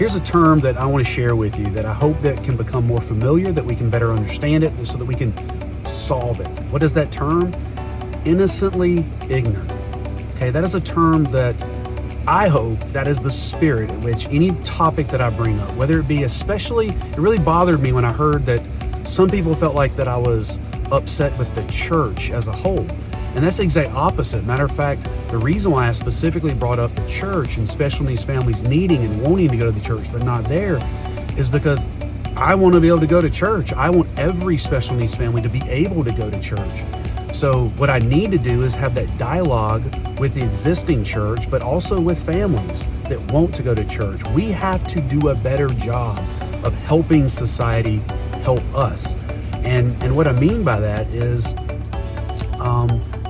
here's a term that I want to share with you that I hope that can become more familiar, that we can better understand it so that we can solve it. What is that term? Innocently ignorant. Okay, that is a term that I hope that is the spirit in which any topic that I bring up, whether it be especially, it really bothered me when I heard that some people felt like that I was upset with the church as a whole. And that's the exact opposite. Matter of fact, the reason why I specifically brought up the church and special needs families needing and wanting to go to the church but not there is because I want to be able to go to church. I want every special needs family to be able to go to church. So what I need to do is have that dialogue with the existing church, but also with families that want to go to church. We have to do a better job of helping society help us. And what I mean by that is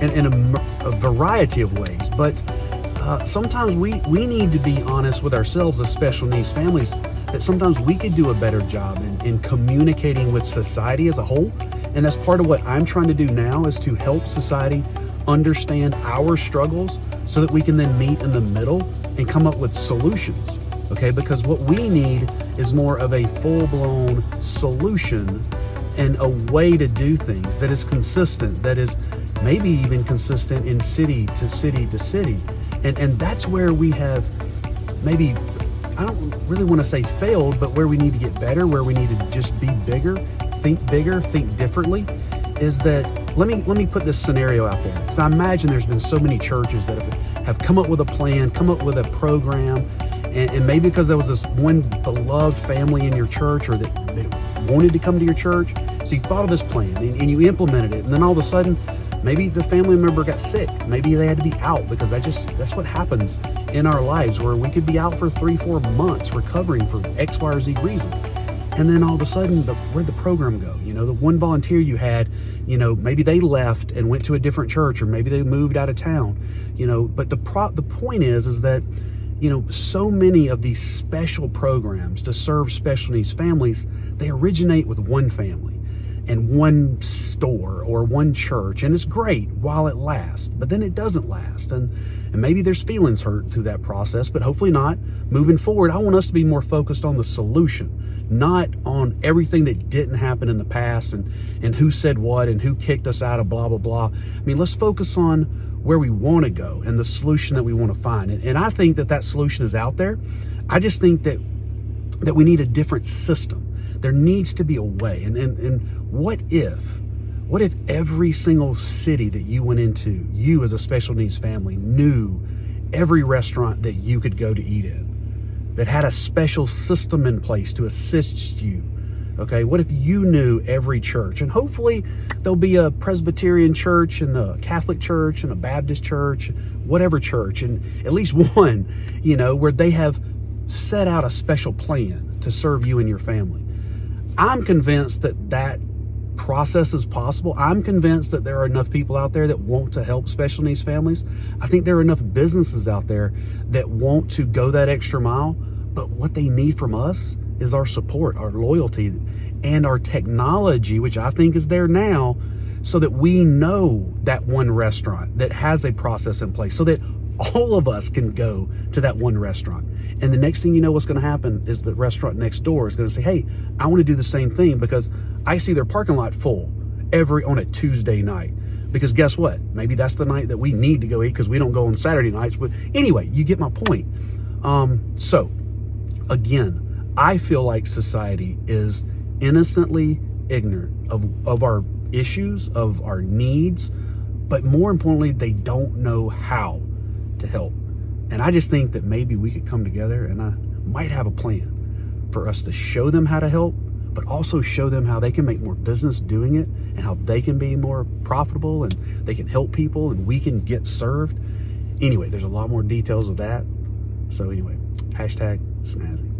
in a variety of ways. But sometimes we need to be honest with ourselves as special needs families that sometimes we could do a better job in communicating with society as a whole. And that's part of what I'm trying to do now, is to help society understand our struggles so that we can then meet in the middle and come up with solutions. Okay, because what we need is more of a full-blown solution and a way to do things that is consistent, that is maybe even consistent in city to city to city. And that's where we have maybe, I don't really want to say failed, but where we need to get better, where we need to just be bigger, think differently, is that, let me put this scenario out there. Because I imagine there's been so many churches that have come up with a plan, come up with a program, and maybe because there was this one beloved family in your church or that wanted to come to your church, so you thought of this plan and you implemented it, and then all of a sudden, maybe the family member got sick. Maybe they had to be out, because that's what happens in our lives, where we could be out for 3-4 months recovering for X, Y, or Z reason. And then all of a sudden, where'd the program go? You know, the one volunteer you had, you know, maybe they left and went to a different church, or maybe they moved out of town, you know. But the point is that, you know, so many of these special programs to serve special needs families, they originate with one family and one store or one church, and it's great while it lasts, but then it doesn't last, and maybe there's feelings hurt through that process, but hopefully not. Moving forward, I want us to be more focused on the solution, not on everything that didn't happen in the past and who said what and who kicked us out of blah blah blah. I mean, let's focus on where we want to go and the solution that we want to find, and I think that solution is out there. I just think that we need a different system. There needs to be a way. And what if every single city that you went into, you as a special needs family knew every restaurant that you could go to eat in, that had a special system in place to assist you? Okay, what if you knew every church? And hopefully there'll be a Presbyterian church and a Catholic church and a Baptist church, whatever church, and at least one, you know, where they have set out a special plan to serve you and your family. I'm convinced that process is possible. I'm convinced that there are enough people out there that want to help special needs families. I think there are enough businesses out there that want to go that extra mile, but what they need from us is our support, our loyalty, and our technology, which I think is there now, so that we know that one restaurant that has a process in place, so that all of us can go to that one restaurant. And the next thing you know, what's going to happen is the restaurant next door is going to say, hey, I want to do the same thing, because I see their parking lot full on a Tuesday night. Because guess what? Maybe that's the night that we need to go eat, because we don't go on Saturday nights. But anyway, you get my point. So again, I feel like society is innocently ignorant of our issues, of our needs, but more importantly, they don't know how to help. And I just think that maybe we could come together, and I might have a plan for us to show them how to help, but also show them how they can make more business doing it, and how they can be more profitable, and they can help people, and we can get served. Anyway, there's a lot more details of that. So anyway, #snazzy.